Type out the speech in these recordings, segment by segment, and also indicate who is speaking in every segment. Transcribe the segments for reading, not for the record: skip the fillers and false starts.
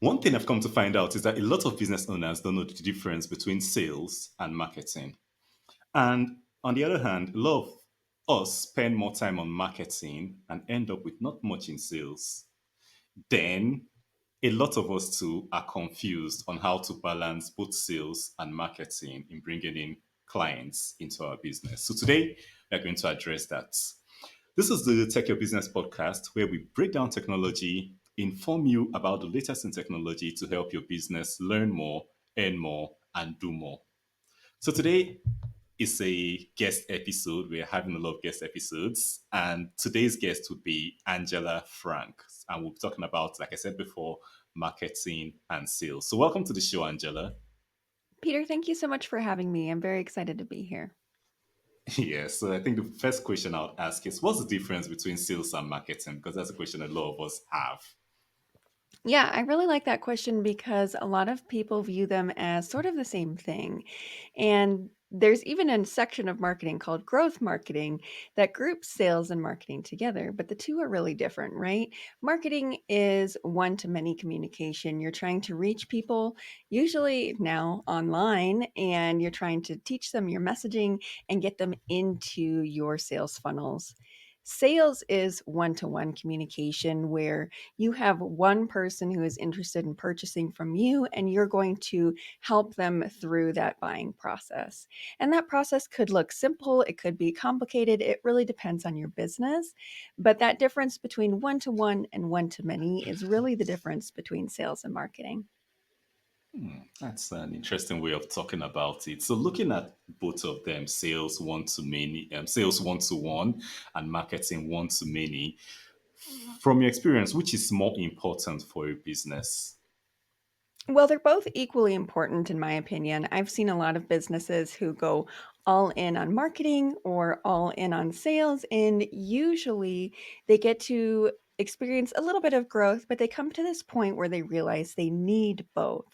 Speaker 1: One thing I've come to find out is that a lot of business owners don't know the difference between sales and marketing. And on the other hand, a lot of us spend more time on marketing and end up with not much in sales. Then a lot of us too are confused on how to balance both sales and marketing in bringing in clients into our business. So today we're going to address that. This is the Tech Your Business podcast where we break down technology, inform you about the latest in technology to help your business learn more, earn more, and do more. So today is a guest episode. We're having a lot of guest episodes, and today's guest would be Angela Frank. And we'll be talking about, like I said before, marketing and sales. So welcome to the show, Angela.
Speaker 2: Peter, thank you so much for having me. I'm very excited to be here.
Speaker 1: Yeah, so I think the first question I'll ask is what's the difference between sales and marketing? Because that's a question a lot of us have.
Speaker 2: Yeah, I really like that question because a lot of people view them as sort of the same thing. And there's even a section of marketing called growth marketing that groups sales and marketing together, but the two are really different, right? Marketing is one to many communication. You're trying to reach people, usually now online, and you're trying to teach them your messaging and get them into your sales funnels. Sales is one to one communication where you have one person who is interested in purchasing from you, and you're going to help them through that buying process. And that process could look simple, it could be complicated, it really depends on your business. But that difference between one to one and one to many is really the difference between sales and marketing.
Speaker 1: That's an interesting way of talking about it. So looking at both of them, sales one to many, sales one to one, and marketing one to many. From your experience, which is more important for a business?
Speaker 2: Well, they're both equally important, in my opinion. I've seen a lot of businesses who go all in on marketing or all in on sales, and usually they get to experience a little bit of growth, but they come to this point where they realize they need both.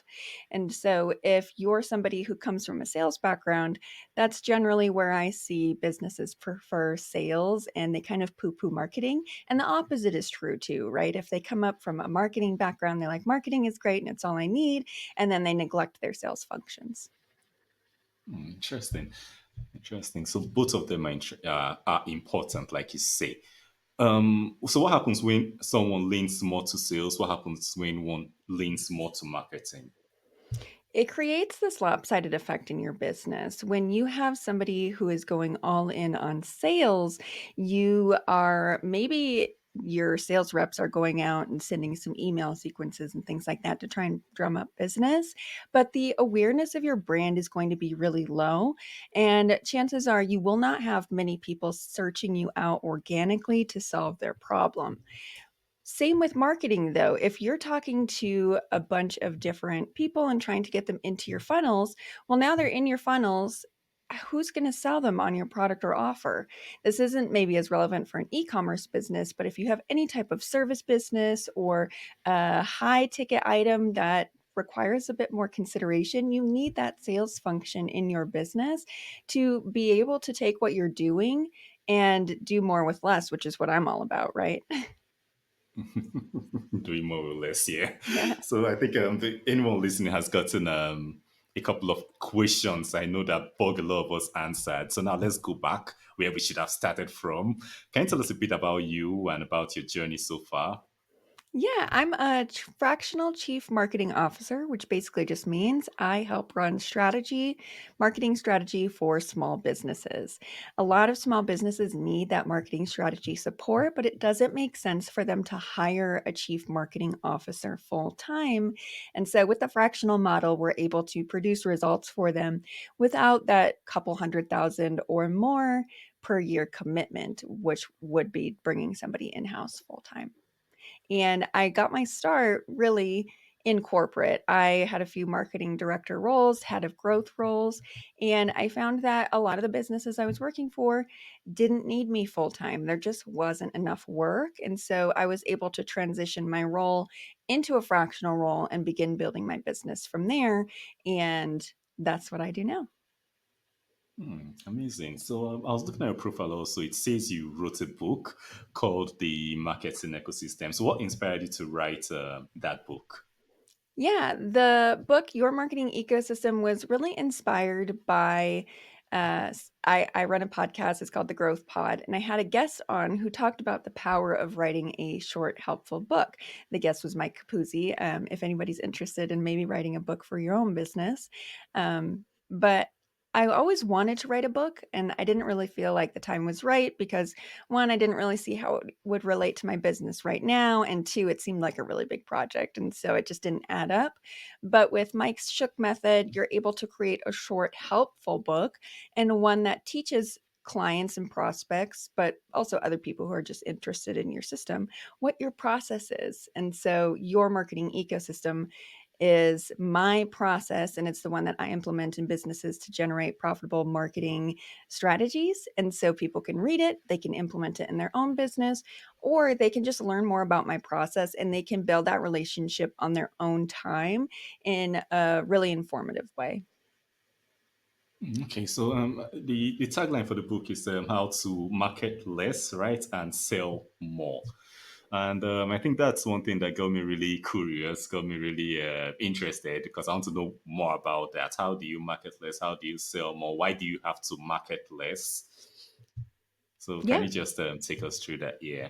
Speaker 2: And so, if you're somebody who comes from a sales background, that's generally where I see businesses prefer sales and they kind of poo poo marketing. And the opposite is true too, right? If they come up from a marketing background, they're like, marketing is great and it's all I need. And then they neglect their sales functions.
Speaker 1: Interesting. Interesting. So both of them are important, like you say. So what happens when someone leans more to sales? What happens when one leans more to marketing?
Speaker 2: It creates this lopsided effect in your business. When you have somebody who is going all in on sales, you are maybe your sales reps are going out and sending some email sequences and things like that to try and drum up business. But the awareness of your brand is going to be really low. And chances are you will not have many people searching you out organically to solve their problem. Same with marketing, though. If you're talking to a bunch of different people and trying to get them into your funnels, well, now they're in your funnels. Who's going to sell them on your product or offer? This isn't maybe as relevant for an e commerce business, but if you have any type of service business or a high ticket item that requires a bit more consideration, you need that sales function in your business to be able to take what you're doing and do more with less, which is what I'm all about, right?
Speaker 1: Doing more or less, yeah.
Speaker 2: Yeah.
Speaker 1: So I think anyone listening has gotten a couple of questions I know that bug a lot of us answered. So now let's go back where we should have started from. Can you tell us a bit about you and about your journey so far?
Speaker 2: Yeah, I'm a fractional chief marketing officer, which basically just means I help run marketing strategy for small businesses. A lot of small businesses need that marketing strategy support, but it doesn't make sense for them to hire a chief marketing officer full time. And so with the fractional model, we're able to produce results for them without that couple 100,000 or more per year commitment, which would be bringing somebody in house full time. And I got my start really in corporate. I had a few marketing director roles, head of growth roles, and I found that a lot of the businesses I was working for didn't need me full time. There just wasn't enough work. And so I was able to transition my role into a fractional role and begin building my business from there. And that's what I do now.
Speaker 1: Amazing. So I was looking at your profile also. It says you wrote a book called The Marketing Ecosystem. So what inspired you to write that book?
Speaker 2: Yeah, the book Your Marketing Ecosystem was really inspired by I run a podcast, it's called The Growth Pod, and I had a guest on who talked about the power of writing a short, helpful book. The guest was Mike Capuzzi. If anybody's interested in maybe writing a book for your own business, but I always wanted to write a book, and I didn't really feel like the time was right because one, I didn't really see how it would relate to my business right now. And two, it seemed like a really big project. And so it just didn't add up. But with Mike's Shook method, you're able to create a short, helpful book and one that teaches clients and prospects, but also other people who are just interested in your system, what your process is. And so your marketing ecosystem is my process, and it's the one that I implement in businesses to generate profitable marketing strategies. And so people can read it, they can implement it in their own business, or they can just learn more about my process and they can build that relationship on their own time in a really informative way.
Speaker 1: Okay, so the tagline for the book is how to market less, right, and sell more. And I think that's one thing that got me really curious, got me really interested because I want to know more about that. How do you market less? How do you sell more? Why do you have to market less? So can
Speaker 2: Yeah.
Speaker 1: you just take us through that? Yeah.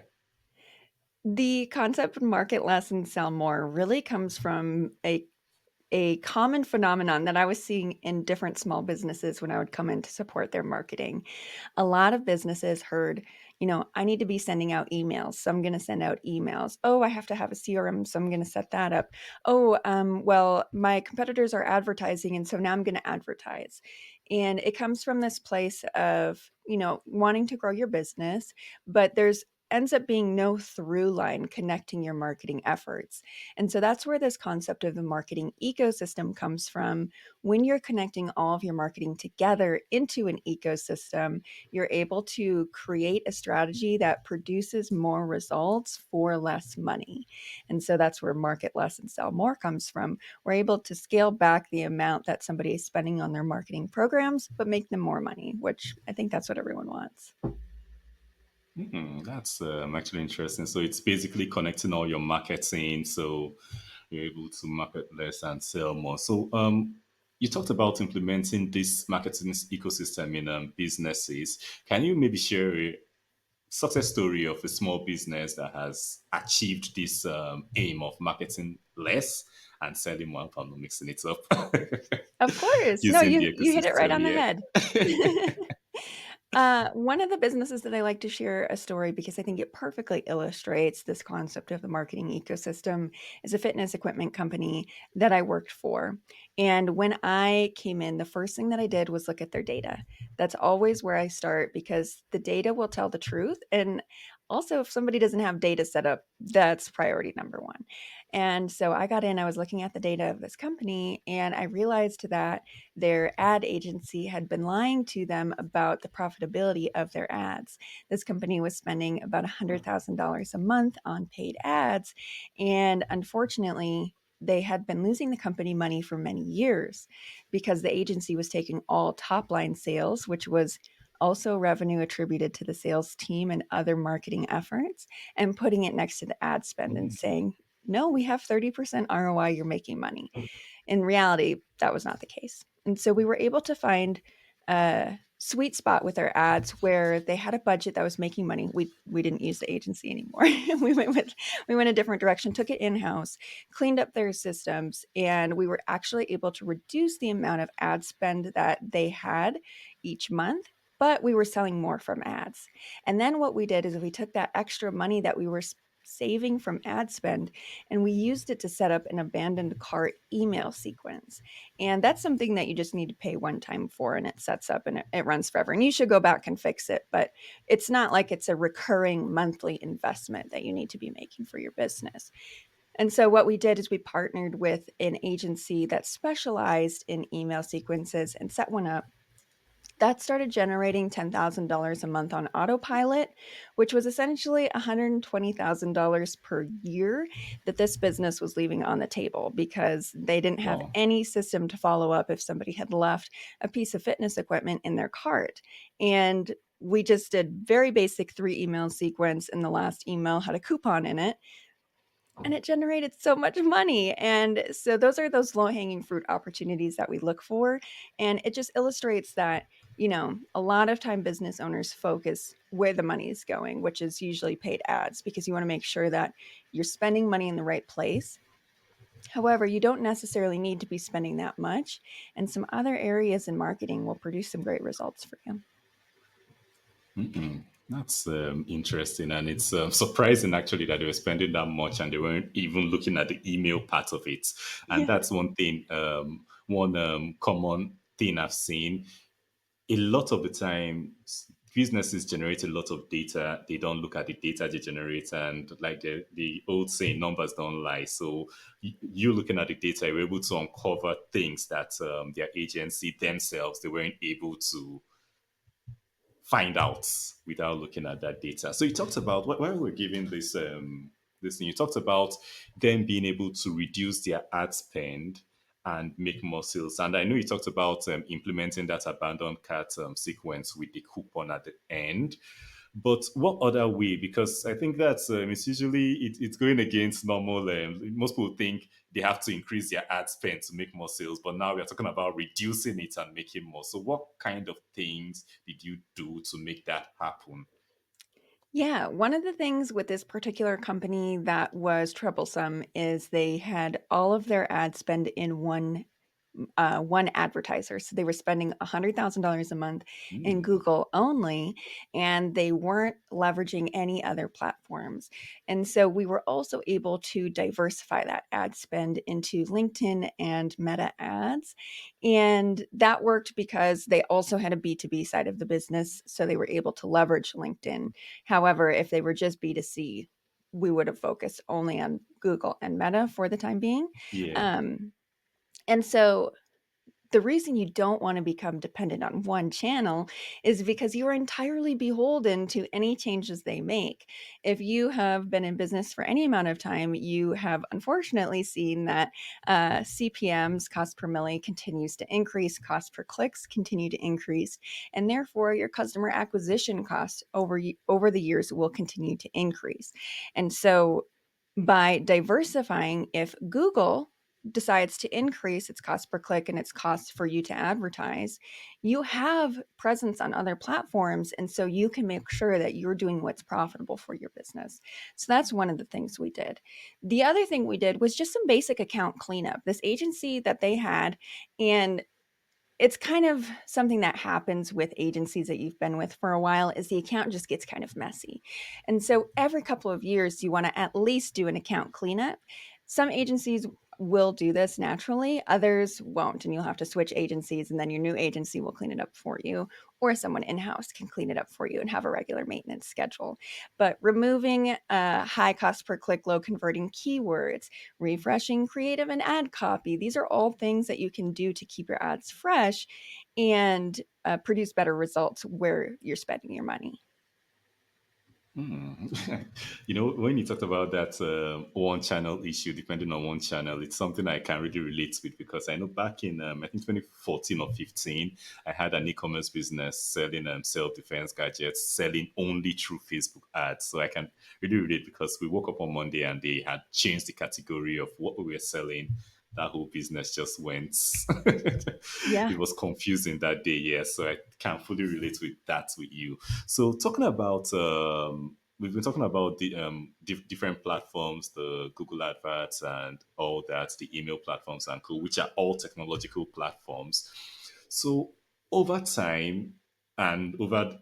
Speaker 2: The concept of market less and sell more really comes from a common phenomenon that I was seeing in different small businesses when I would come in to support their marketing. A lot of businesses heard, I need to be sending out emails. So I'm going to send out emails. Oh, I have to have a CRM. So I'm going to set that up. Oh, well, my competitors are advertising. And so now I'm going to advertise. And it comes from this place of, wanting to grow your business, but there's ends up being no through line connecting your marketing efforts. And so that's where this concept of the marketing ecosystem comes from. When you're connecting all of your marketing together into an ecosystem, you're able to create a strategy that produces more results for less money. And so that's where market less and sell more comes from. We're able to scale back the amount that somebody is spending on their marketing programs, but make them more money, which I think that's what everyone wants.
Speaker 1: That's actually interesting. So it's basically connecting all your marketing, so you're able to market less and sell more. So you talked about implementing this marketing ecosystem in businesses. Can you maybe share a success story of a small business that has achieved this aim of marketing less and selling more? I'm not mixing it up
Speaker 2: Of course. No,
Speaker 1: using the
Speaker 2: you hit it right
Speaker 1: ecosystem.
Speaker 2: on the
Speaker 1: Yeah.
Speaker 2: head. One of the businesses that I like to share a story because I think it perfectly illustrates this concept of the marketing ecosystem is a fitness equipment company that I worked for. And when I came in, the first thing that I did was look at their data. That's always where I start because the data will tell the truth. And also, if somebody doesn't have data set up, that's priority number one. And so I got in, I was looking at the data of this company, and I realized that their ad agency had been lying to them about the profitability of their ads. This company was spending about $100,000 a month on paid ads. And unfortunately, they had been losing the company money for many years because the agency was taking all top line sales, which was also revenue attributed to the sales team and other marketing efforts, and putting it next to the ad spend and saying, no, we have 30% ROI, you're making money. In reality, that was not the case. And so we were able to find a sweet spot with our ads where they had a budget that was making money. We didn't use the agency anymore. We went a different direction, took it in-house, cleaned up their systems, and we were actually able to reduce the amount of ad spend that they had each month, but we were selling more from ads. And then what we did is we took that extra money that we were saving from ad spend and we used it to set up an abandoned cart email sequence. And that's something that you just need to pay one time for, and it sets up and it runs forever. And you should go back and fix it, but it's not like it's a recurring monthly investment that you need to be making for your business. And so what we did is we partnered with an agency that specialized in email sequences and set one up that started generating $10,000 a month on autopilot, which was essentially $120,000 per year that this business was leaving on the table because they didn't have
Speaker 1: Wow.
Speaker 2: any system to follow up if somebody had left a piece of fitness equipment in their cart. And we just did very basic 3 email sequence, and the last email had a coupon in it and it generated so much money. And so those are those low hanging fruit opportunities that we look for. And it just illustrates that, a lot of time business owners focus where the money is going, which is usually paid ads, because you want to make sure that you're spending money in the right place. However, you don't necessarily need to be spending that much. And some other areas in marketing will produce some great results for you.
Speaker 1: That's interesting, and it's surprising actually that they were spending that much and they weren't even looking at the email part of it. And
Speaker 2: Yeah.
Speaker 1: that's one thing, one common thing I've seen. A lot of the time, businesses generate a lot of data. They don't look at the data they generate, and like the old saying, numbers don't lie. So you looking at the data, you're able to uncover things that their agency themselves they weren't able to find out without looking at that data. So you talked about when we were giving this thing, you talked about them being able to reduce their ad spend and make more sales. And I know you talked about implementing that abandoned cart sequence with the coupon at the end. But what other way? Because I think that's it's usually it's going against normal. Most people think they have to increase their ad spend to make more sales, but now we are talking about reducing it and making more. So, what kind of things did you do to make that happen?
Speaker 2: Yeah, one of the things with this particular company that was troublesome is they had all of their ad spend in one advertiser. So they were spending $100,000 a month in
Speaker 1: Hmm.
Speaker 2: Google only, and they weren't leveraging any other platforms. And so we were also able to diversify that ad spend into LinkedIn and Meta ads. And that worked because they also had a B2B side of the business. So they were able to leverage LinkedIn. However, if they were just B2C, we would have focused only on Google and Meta for the time being.
Speaker 1: Yeah.
Speaker 2: Um, and so the reason you don't want to become dependent on one channel is because you are entirely beholden to any changes they make. If you have been in business for any amount of time, you have unfortunately seen that CPMs, cost per milli, continues to increase, cost per clicks continue to increase, and therefore your customer acquisition costs over the years will continue to increase. And so by diversifying, if Google decides to increase its cost per click and its cost for you to advertise, you have presence on other platforms. And so you can make sure that you're doing what's profitable for your business. So that's one of the things we did. The other thing we did was just some basic account cleanup. This agency that they had, and it's kind of something that happens with agencies that you've been with for a while, is the account just gets kind of messy. And so every couple of years you want to at least do an account cleanup. Some agencies will do this naturally, others won't, and you'll have to switch agencies, and then your new agency will clean it up for you, or someone in-house can clean it up for you and have a regular maintenance schedule. But removing high cost per click, low converting keywords, refreshing creative and ad copy. These are all things that you can do to keep your ads fresh and produce better results where you're spending your money.
Speaker 1: Hmm. When you talked about that one channel issue, depending on one channel, it's something I can really relate with because I know back in, I think 2014 or 15, I had an e-commerce business selling self-defense gadgets, selling only through Facebook ads. So I can really relate because we woke up on Monday and they had changed the category of what we were selling. That whole business just went.
Speaker 2: Yeah.
Speaker 1: It was confusing that day, yeah. So I can fully relate with that with you. So talking about we've been talking about the different platforms, the Google adverts and all that, the email platforms and co, which are all technological platforms. So over time and over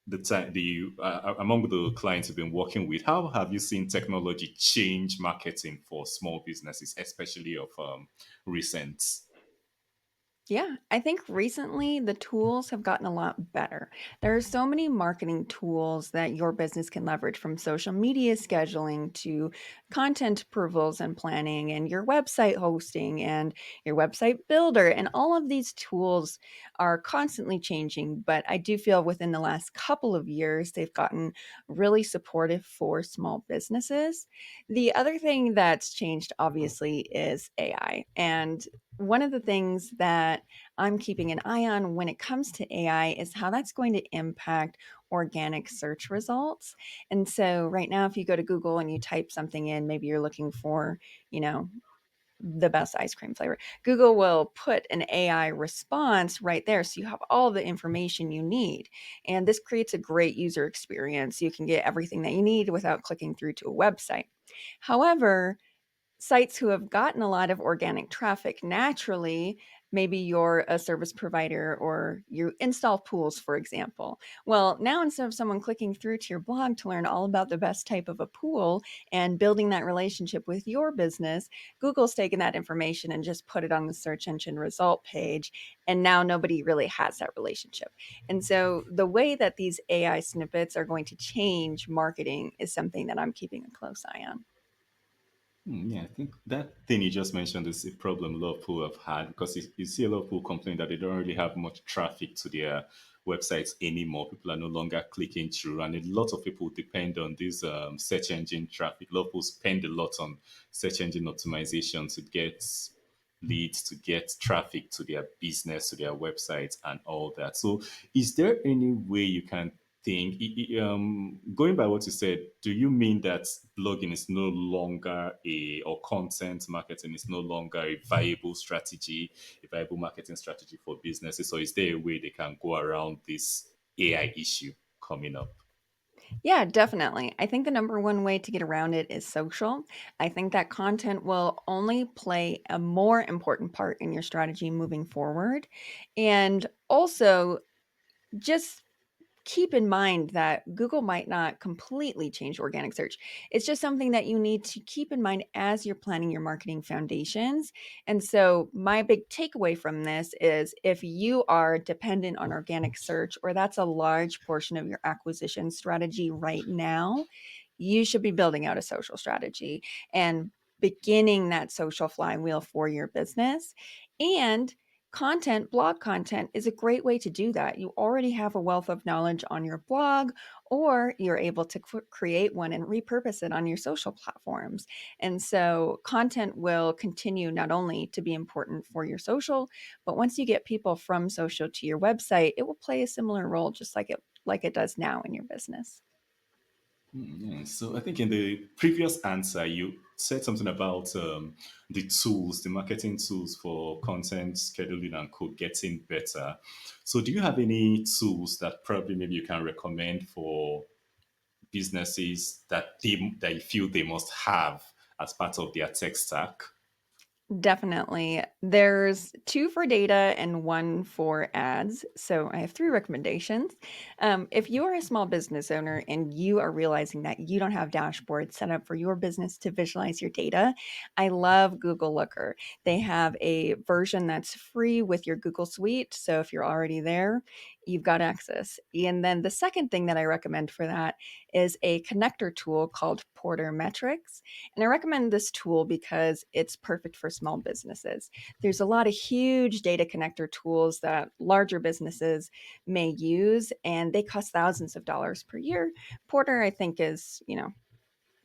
Speaker 1: the time, the among the clients you've been working with, how have you seen technology change marketing for small businesses, especially of recent?
Speaker 2: Yeah, I think recently the tools have gotten a lot better. There are so many marketing tools that your business can leverage, from social media scheduling to content approvals and planning, and your website hosting and your website builder. And all of these tools are constantly changing. But I do feel within the last couple of years, they've gotten really supportive for small businesses. The other thing that's changed, obviously, is AI. And one of the things that I'm keeping an eye on when it comes to AI is how that's going to impact organic search results. And so right now, if you go to Google and you type something in, maybe you're looking for, you know, the best ice cream flavor. Google will put an AI response right there. So you have all the information you need. And this creates a great user experience. You can get everything that you need without clicking through to a website. However, sites who have gotten a lot of organic traffic naturally, maybe you're a service provider or you install pools, for example. Well, now instead of someone clicking through to your blog to learn all about the best type of a pool and building that relationship with your business, Google's taken that information and just put it on the search engine result page. And now nobody really has that relationship. And so the way that these AI snippets are going to change marketing is something that I'm keeping a close eye on.
Speaker 1: Yeah, I think that thing you just mentioned is a problem a lot of people have had because you see a lot of people complain that they don't really have much traffic to their websites anymore. People are no longer clicking through, and a lot of people depend on this search engine traffic. A lot of people spend a lot on search engine optimization to get leads, to get traffic to their business, to their websites, and all that. So, is there any way you can think, going by what you said, do you mean that blogging is no longer or content marketing is no longer a viable strategy, a viable marketing strategy for businesses? Or is there a way they can go around this AI issue coming up?
Speaker 2: Yeah, definitely. I think the number one way to get around it is social. I think that content will only play a more important part in your strategy moving forward. And also, just keep in mind that Google might not completely change organic search. It's just something that you need to keep in mind as you're planning your marketing foundations. And so, my big takeaway from this is if you are dependent on organic search, or that's a large portion of your acquisition strategy right now, you should be building out a social strategy and beginning that social flywheel for your business. And content, blog content is a great way to do that. You already have a wealth of knowledge on your blog, or you're able to create one and repurpose it on your social platforms. And so, content will continue not only to be important for your social, but once you get people from social to your website, it will play a similar role just like it does now in your business.
Speaker 1: Yeah, so I think in the previous answer, you said something about the tools, the marketing tools for content scheduling and co getting better. So, do you have any tools that probably maybe you can recommend for businesses that you feel they must have as part of their tech stack?
Speaker 2: Definitely. There's 2 for data and 1 for ads. So I have 3 recommendations. If you are a small business owner and you are realizing that you don't have dashboards set up for your business to visualize your data, I love Google Looker. They have a version that's free with your Google Suite. So if you're already there, you've got access. And then the second thing that I recommend for that is a connector tool called Porter Metrics. And I recommend this tool because it's perfect for small businesses. There's a lot of huge data connector tools that larger businesses may use, and they cost thousands of dollars per year. Porter, I think, is,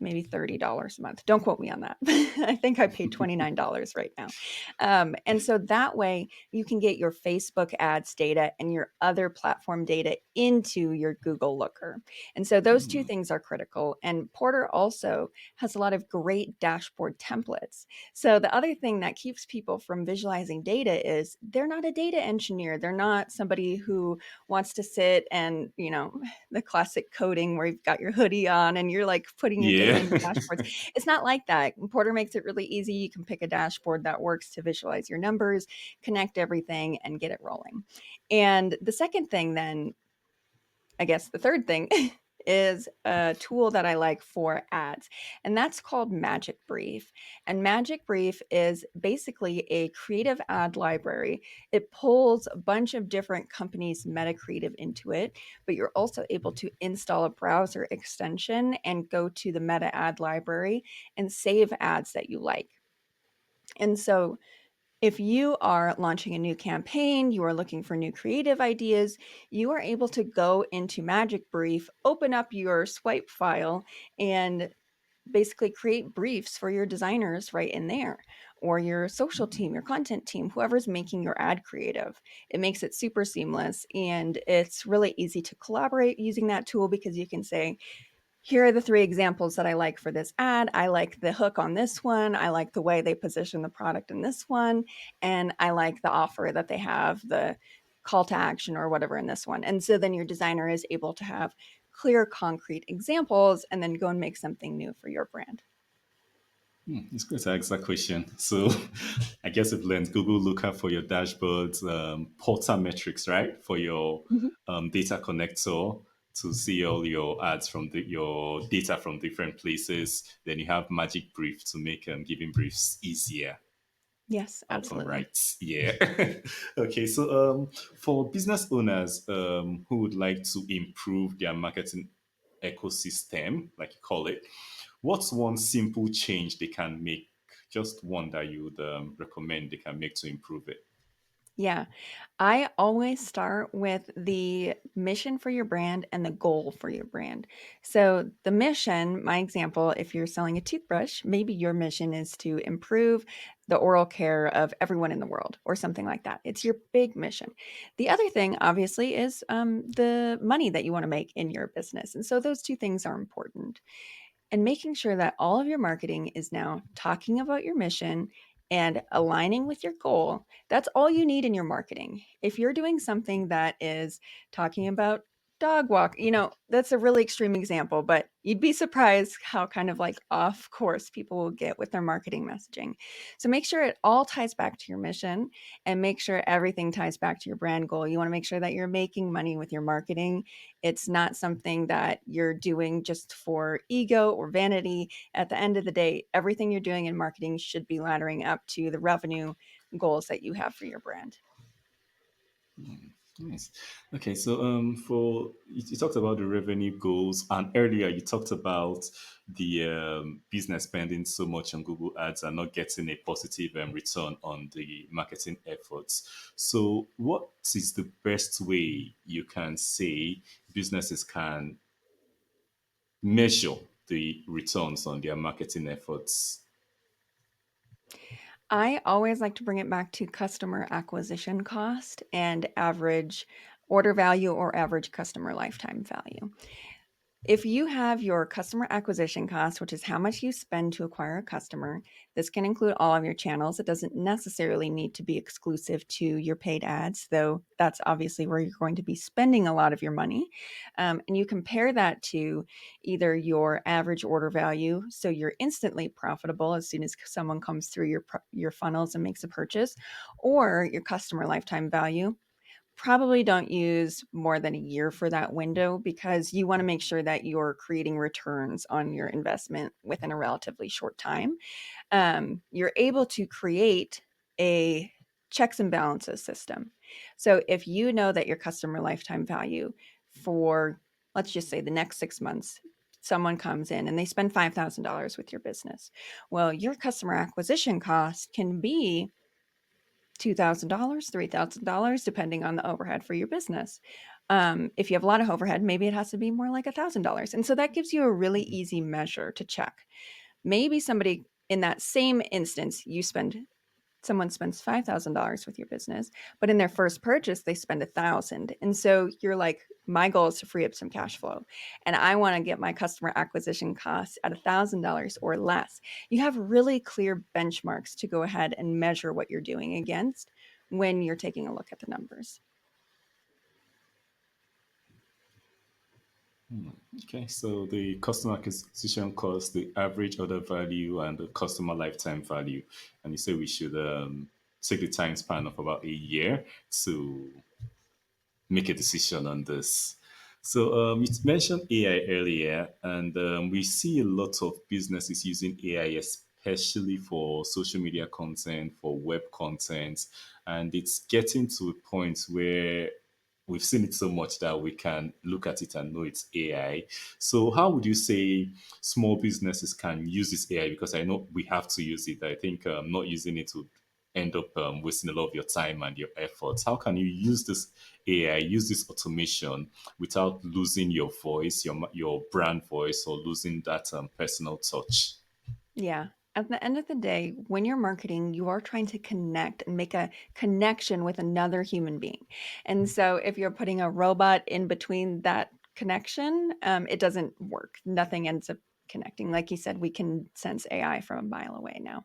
Speaker 2: maybe $30 a month. Don't quote me on that. I think I paid $29 right now. And so that way you can get your Facebook ads data and your other platform data into your Google Looker. And so those two things are critical. And Porter also has a lot of great dashboard templates. So the other thing that keeps people from visualizing data is they're not a data engineer. They're not somebody who wants to sit and, the classic coding where you've got your hoodie on and you're like putting your data
Speaker 1: Yeah.
Speaker 2: into dashboards. It's not like that. Porter makes it really easy. You can pick a dashboard that works to visualize your numbers, connect everything, and get it rolling. And the second thing, then, I guess the third thing is a tool that I like for ads, and that's called Magic Brief. And Magic Brief is basically a creative ad library. It pulls a bunch of different companies' meta creative into it, but you're also able to install a browser extension and go to the meta ad library and save ads that you like. And so if you are launching a new campaign, you are looking for new creative ideas, you are able to go into Magic Brief, open up your swipe file, and basically create briefs for your designers right in there. or your social team, your content team, whoever's making your ad creative. It makes it super seamless and it's really easy to collaborate using that tool because you can say, here are the three examples that I like for this ad. I like the hook on this one. I like the way they position the product in this one. And I like the offer that they have, the call to action or whatever in this one. And so then your designer is able to have clear, concrete examples and then go and make something new for your brand.
Speaker 1: It's great to ask that question. So, I guess I've learned Google Looker for your dashboards, Porter metrics, right, for your
Speaker 2: Mhm.
Speaker 1: data connector to see all your ads from your data from different places. Then you have Magic Brief to make giving briefs easier.
Speaker 2: Yes,
Speaker 1: If I'm
Speaker 2: absolutely.
Speaker 1: right. Yeah. Okay. So, for business owners who would like to improve their marketing ecosystem, like you call it, what's one simple change they can make? Just one that you would recommend they can make to improve it.
Speaker 2: Yeah. I always start with the mission for your brand and the goal for your brand. So, the mission, my example, if you're selling a toothbrush, maybe your mission is to improve the oral care of everyone in the world or something like that. It's your big mission. The other thing, obviously, is the money that you want to make in your business. And so, those two things are important and making sure that all of your marketing is now talking about your mission and aligning with your goal. That's all you need in your marketing. If you're doing something that is talking about dog walk, that's a really extreme example, but you'd be surprised how kind of like off course people will get with their marketing messaging. So make sure it all ties back to your mission and make sure everything ties back to your brand goal. You want to make sure that you're making money with your marketing. It's not something that you're doing just for ego or vanity. At the end of the day, everything you're doing in marketing should be laddering up to the revenue goals that you have for your brand.
Speaker 1: Nice. Okay, so for you talked about the revenue goals, and earlier you talked about the business spending so much on Google Ads and not getting a positive return on the marketing efforts. So, what is the best way you can say businesses can measure the returns on their marketing efforts?
Speaker 2: I always like to bring it back to customer acquisition cost and average order value or average customer lifetime value. If you have your customer acquisition cost, which is how much you spend to acquire a customer, this can include all of your channels. It doesn't necessarily need to be exclusive to your paid ads, though that's obviously where you're going to be spending a lot of your money. And you compare that to either your average order value, so you're instantly profitable as soon as someone comes through your funnels and makes a purchase, or your customer lifetime value. Probably don't use more than a year for that window because you want to make sure that you're creating returns on your investment within a relatively short time. You're able to create a checks and balances system. So if you know that your customer lifetime value for, let's just say, the next 6 months, someone comes in and they spend $5,000 with your business. Well, your customer acquisition cost can be $2,000, $3,000, depending on the overhead for your business. If you have a lot of overhead, maybe it has to be more like $1,000. And so that gives you a really easy measure to check. Maybe somebody in that same instance, someone spends $5,000 with your business, but in their first purchase, they spend 1,000. And so you're like, my goal is to free up some cash flow. And I want to get my customer acquisition costs at $1,000 or less. You have really clear benchmarks to go ahead and measure what you're doing against when you're taking a look at the numbers.
Speaker 1: Okay, so the customer acquisition cost, the average order value, and the customer lifetime value. And you say we should take the time span of about a year to make a decision on this. So you mentioned AI earlier, and we see a lot of businesses using AI, especially for social media content, for web content, and it's getting to a point where we've seen it so much that we can look at it and know it's AI. So how would you say small businesses can use this AI? Because I know we have to use it. I think not using it would end up wasting a lot of your time and your efforts. How can you use this AI, use this automation without losing your voice, your brand voice, or losing that personal touch?
Speaker 2: Yeah. At the end of the day, when you're marketing, you are trying to connect and make a connection with another human being. And so if you're putting a robot in between that connection, it doesn't work. Nothing ends up connecting. Like you said, we can sense AI from a mile away now.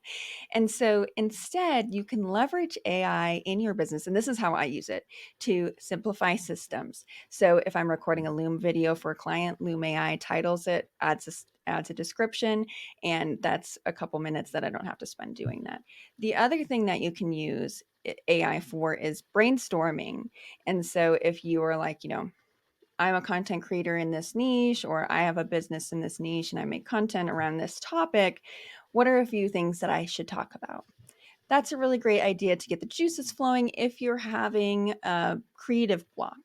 Speaker 2: And so instead, you can leverage AI in your business. And this is how I use it to simplify systems. So if I'm recording a Loom video for a client, Loom AI titles it, adds a description, and that's a couple minutes that I don't have to spend doing that. The other thing that you can use AI for is brainstorming. And so if you are like, I'm a content creator in this niche, or I have a business in this niche and I make content around this topic, what are a few things that I should talk about? That's a really great idea to get the juices flowing if you're having a creative block.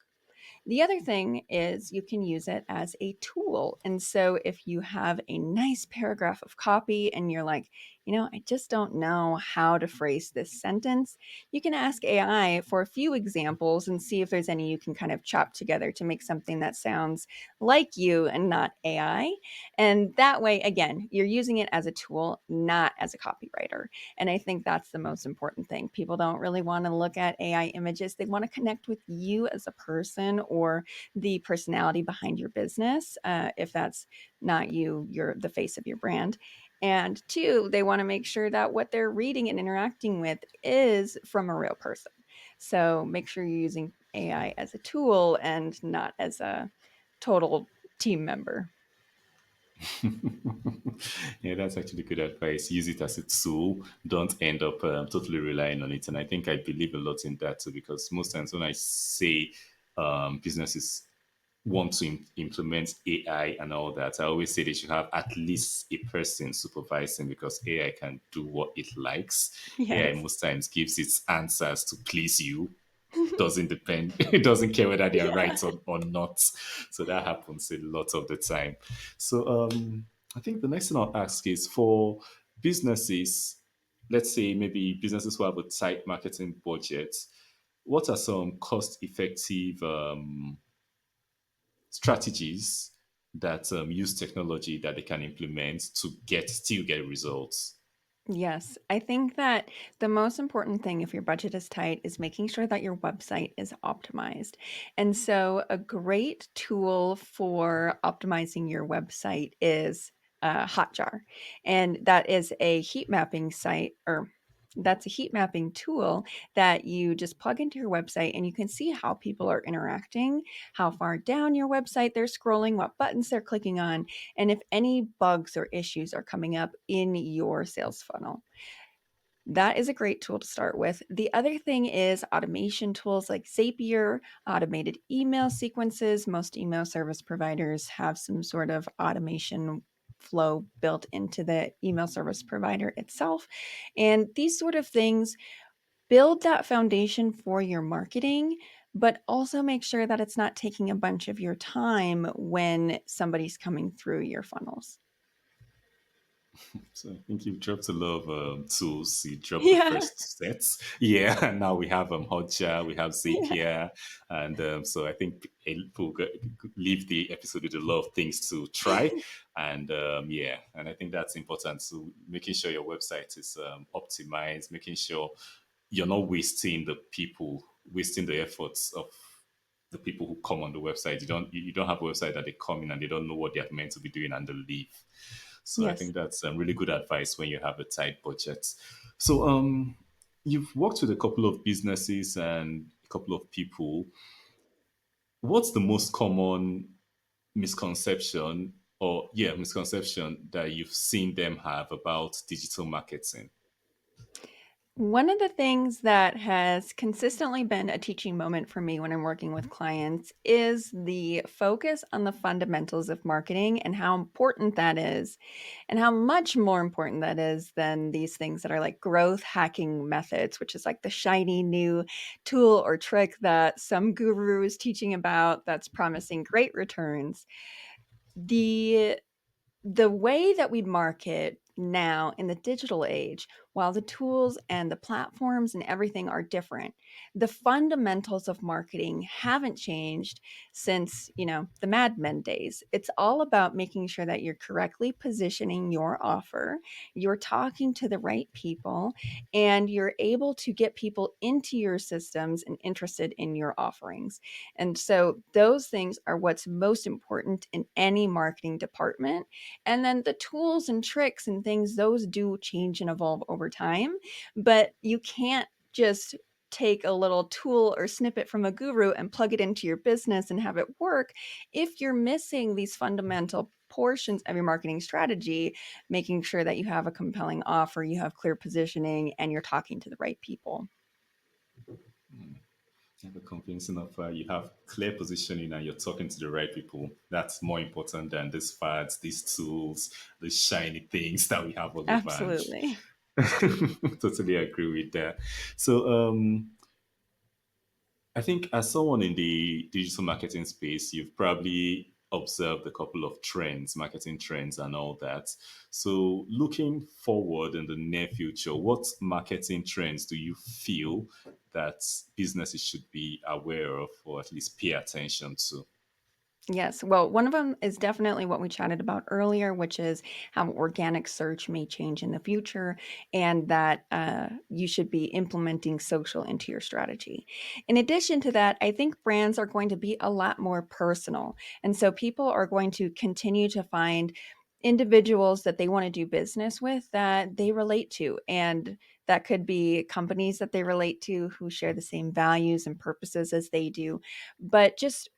Speaker 2: The other thing is you can use it as a tool. And so if you have a nice paragraph of copy and you're like, I just don't know how to phrase this sentence, you can ask AI for a few examples and see if there's any you can kind of chop together to make something that sounds like you and not AI. And that way, again, you're using it as a tool, not as a copywriter. And I think that's the most important thing. People don't really want to look at AI images. They want to connect with you as a person or the personality behind your business. If that's not you, you're the face of your brand. And two, they want to make sure that what they're reading and interacting with is from a real person. So make sure you're using AI as a tool and not as a total team member.
Speaker 1: Yeah, that's actually good advice. Use it as a tool. Don't end up totally relying on it. And I think I believe a lot in that too, because most times when I say businesses want to implement AI and all that, I always say they should have at least a person supervising because AI can do what it likes. AI
Speaker 2: Yes.
Speaker 1: most times gives its answers to please you, doesn't depend. It doesn't care whether they are
Speaker 2: Yeah.
Speaker 1: right or not. So that happens a lot of the time. So I think the next thing I'll ask is for businesses, let's say maybe businesses who have a tight marketing budget, what are some cost effective strategies that use technology that they can implement to still get results?
Speaker 2: Yes, I think that the most important thing if your budget is tight is making sure that your website is optimized. And so, a great tool for optimizing your website is Hotjar. And that is a heat mapping site, or that's a heat mapping tool that you just plug into your website and you can see how people are interacting, how far down your website they're scrolling, what buttons they're clicking on, and if any bugs or issues are coming up in your sales funnel. That is a great tool to start with. The other thing is automation tools like Zapier, automated email sequences. Most email service providers have some sort of automation flow built into the email service provider itself. And these sort of things build that foundation for your marketing, but also make sure that it's not taking a bunch of your time when somebody's coming through your funnels.
Speaker 1: So I think you've dropped a lot of tools. You dropped the
Speaker 2: Yeah.
Speaker 1: first sets. Yeah, and now we have Hotjar, we have
Speaker 2: Yeah.
Speaker 1: Zapier. And so I think people leave the episode with a lot of things to try. And yeah, and I think that's important. So making sure your website is optimized, making sure you're not wasting the efforts of the people who come on the website. You don't have a website that they come in and they don't know what they're meant to be doing and they leave. So I
Speaker 2: Yes.
Speaker 1: think that's really good advice when you have a tight budget. So you've worked with a couple of businesses and a couple of people. What's the most common misconception or misconception that you've seen them have about digital marketing?
Speaker 2: One of the things that has consistently been a teaching moment for me when I'm working with clients is the focus on the fundamentals of marketing and how important that is, and how much more important that is than these things that are like growth hacking methods, which is like the shiny new tool or trick that some guru is teaching about that's promising great returns. The the way that we market now in the digital age, while the tools and the platforms and everything are different, the fundamentals of marketing haven't changed since, the Mad Men days. It's all about making sure that you're correctly positioning your offer, you're talking to the right people, and you're able to get people into your systems and interested in your offerings. And so those things are what's most important in any marketing department. And then the tools and tricks and things, those do change and evolve over time, but you can't just take a little tool or snippet from a guru and plug it into your business and have it work if you're missing these fundamental portions of your marketing strategy, making sure that you have a compelling offer, you have clear positioning, and you're talking to the right people.
Speaker 1: You have a convincing offer, you have clear positioning, and you're talking to the right people. That's more important than these fads, these tools, the shiny things that we have all over. And
Speaker 2: Absolutely.
Speaker 1: totally agree with that. So, I think as someone in the digital marketing space, you've probably observed a couple of trends, marketing trends, and all that. So, looking forward in the near future, what marketing trends do you feel that businesses should be aware of or at least pay attention to?
Speaker 2: Yes. Well, one of them is definitely what we chatted about earlier, which is how organic search may change in the future, and that you should be implementing social into your strategy. In addition to that, I think brands are going to be a lot more personal. And so people are going to continue to find individuals that they want to do business with that they relate to. And that could be companies that they relate to who share the same values and purposes as they do. But just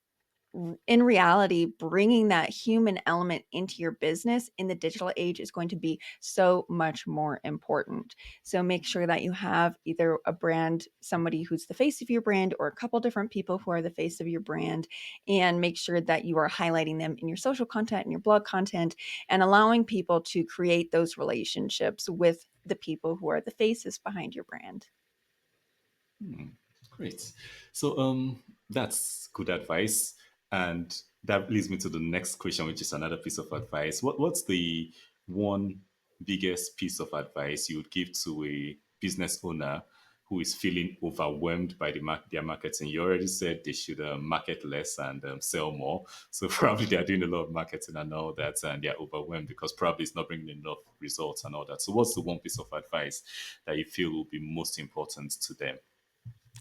Speaker 2: in reality, bringing that human element into your business in the digital age is going to be so much more important. So make sure that you have either a brand, somebody who's the face of your brand, or a couple different people who are the face of your brand, and make sure that you are highlighting them in your social content and your blog content and allowing people to create those relationships with the people who are the faces behind your brand.
Speaker 1: Great. So that's good advice. And that leads me to the next question, which is another piece of advice. What's the one biggest piece of advice you would give to a business owner who is feeling overwhelmed by their marketing? You already said they should market less and sell more. So probably they're doing a lot of marketing and all that, and they're overwhelmed because probably it's not bringing enough results and all that. So what's the one piece of advice that you feel will be most important to them?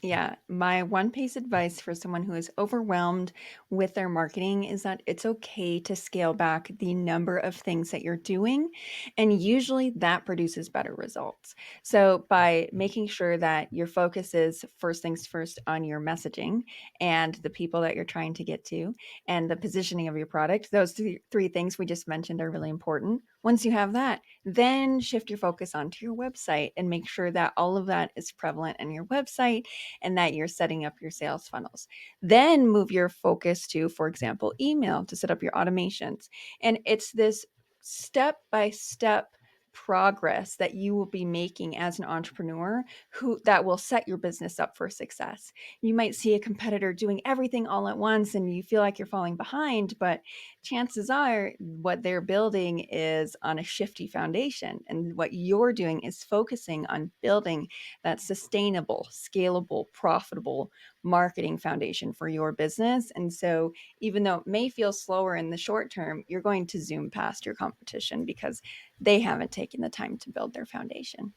Speaker 2: Yeah, my one piece advice for someone who is overwhelmed with their marketing is that it's okay to scale back the number of things that you're doing. And usually that produces better results. So, by making sure that your focus is first things first on your messaging and the people that you're trying to get to and the positioning of your product, those three things we just mentioned are really important. Once you have that, then shift your focus onto your website and make sure that all of that is prevalent in your website and that you're setting up your sales funnels. Then move your focus to, for example, email to set up your automations. And it's this step by step progress that you will be making as an entrepreneur who that will set your business up for success. You might see a competitor doing everything all at once and you feel like you're falling behind, but chances are what they're building is on a shifty foundation, and what you're doing is focusing on building that sustainable, scalable, profitable marketing foundation for your business. And so, even though it may feel slower in the short term, you're going to zoom past your competition because they haven't taken the time to build their foundation.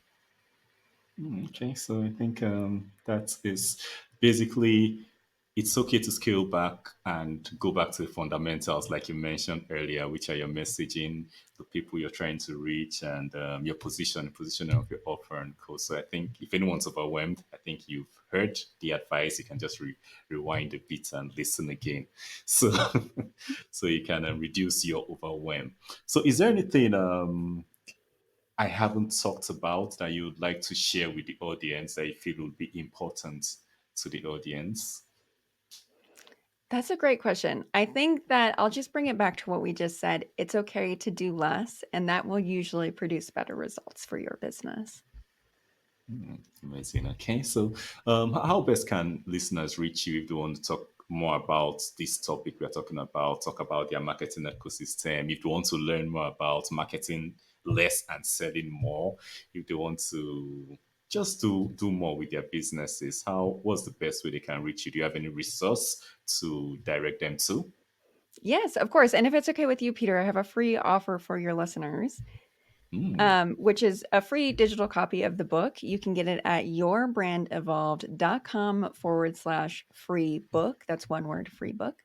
Speaker 1: Okay, so I think that is basically it's okay to scale back and go back to the fundamentals, like you mentioned earlier, which are your messaging, the people you're trying to reach, and your positioning of your offer and co. So I think if anyone's overwhelmed, I think you've heard the advice. You can just rewind a bit and listen again, so so you can reduce your overwhelm. So is there anything I haven't talked about that you would like to share with the audience that you feel would be important to the audience?
Speaker 2: That's a great question. I think that I'll just bring it back to what we just said. It's okay to do less, and that will usually produce better results for your business.
Speaker 1: Amazing. Okay, so how best can listeners reach you if they want to talk more about this topic we're talking about? Talk about their marketing ecosystem. If you want to learn more about marketing, less and selling more, if they want to just do more with their businesses, how what's the best way they can reach you? Do you have any resource to direct them to?
Speaker 2: Yes, of course. And if it's okay with you, Peter, I have a free offer for your listeners,
Speaker 1: Hmm.
Speaker 2: which is a free digital copy of the book. You can get it at yourbrand.evolved.com/free book. That's one word, free book.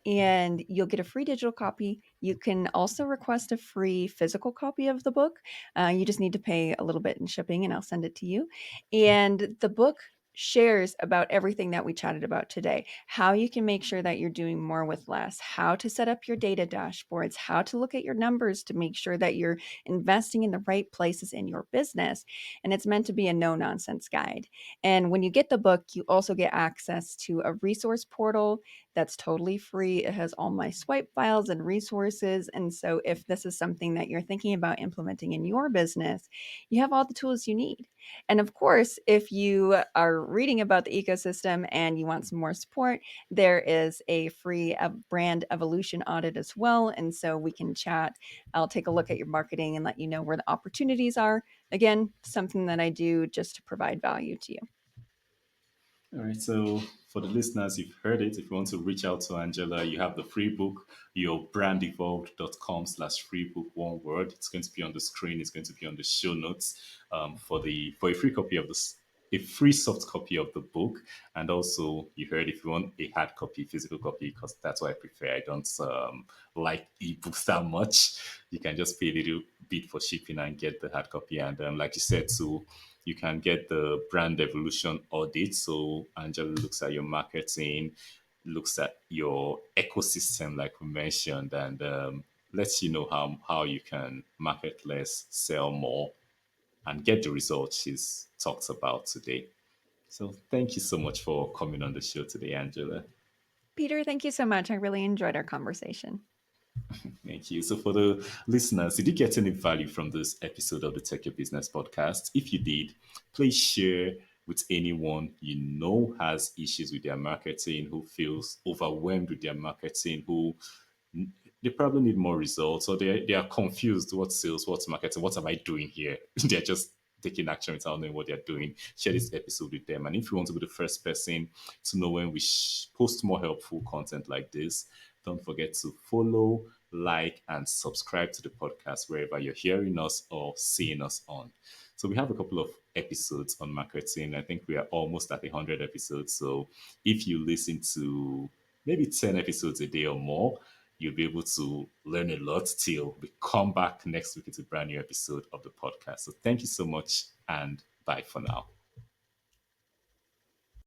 Speaker 2: And you'll get a free digital copy. You can also request a free physical copy of the book. You just need to pay a little bit in shipping, and I'll send it to you. And the book shares about everything that we chatted about today, how you can make sure that you're doing more with less, how to set up your data dashboards, how to look at your numbers to make sure that you're investing in the right places in your business. And it's meant to be a no nonsense guide. And when you get the book, you also get access to a resource portal that's totally free. It has all my swipe files and resources. And so, if this is something that you're thinking about implementing in your business, you have all the tools you need. And of course, if you are reading about the ecosystem and you want some more support, there is a free brand evolution audit as well. And so, we can chat. I'll take a look at your marketing and let you know where the opportunities are. Again, something that I do just to provide value to you.
Speaker 1: All right. So for the listeners, you've heard it. If you want to reach out to Angela, you have the free book, yourbrand.evolved.com/free book, one word. It's going to be on the screen. It's going to be on the show notes for a free copy of this. A free soft copy of the book, and also you heard if you want a hard copy, physical copy, because that's what I prefer. I don't like ebooks that much. You can just pay a little bit for shipping and get the hard copy. And like you said, too, you can get the brand evolution audit. So Angela looks at your marketing, looks at your ecosystem, like we mentioned, and lets you know how you can market less, sell more, and get the results she's talked about today. So thank you so much for coming on the show today, Angela.
Speaker 2: Peter, thank you so much. I really enjoyed our conversation.
Speaker 1: Thank you. So, for the listeners, did you get any value from this episode of the Tech Your Business podcast? If you did, please share with anyone you know has issues with their marketing, who feels overwhelmed with their marketing, who they probably need more results, or they are confused. What sales, what's marketing, what am I doing here? They're just taking action without knowing what they're doing. Share this episode with them. And if you want to be the first person to know when we post more helpful content like this, don't forget to follow, like, and subscribe to the podcast wherever you're hearing us or seeing us on. So we have a couple of episodes on marketing. I think we are almost at 100 episodes. So if you listen to maybe 10 episodes a day or more, you'll be able to learn a lot till we come back next week with a brand new episode of the podcast. So thank you so much and bye for now.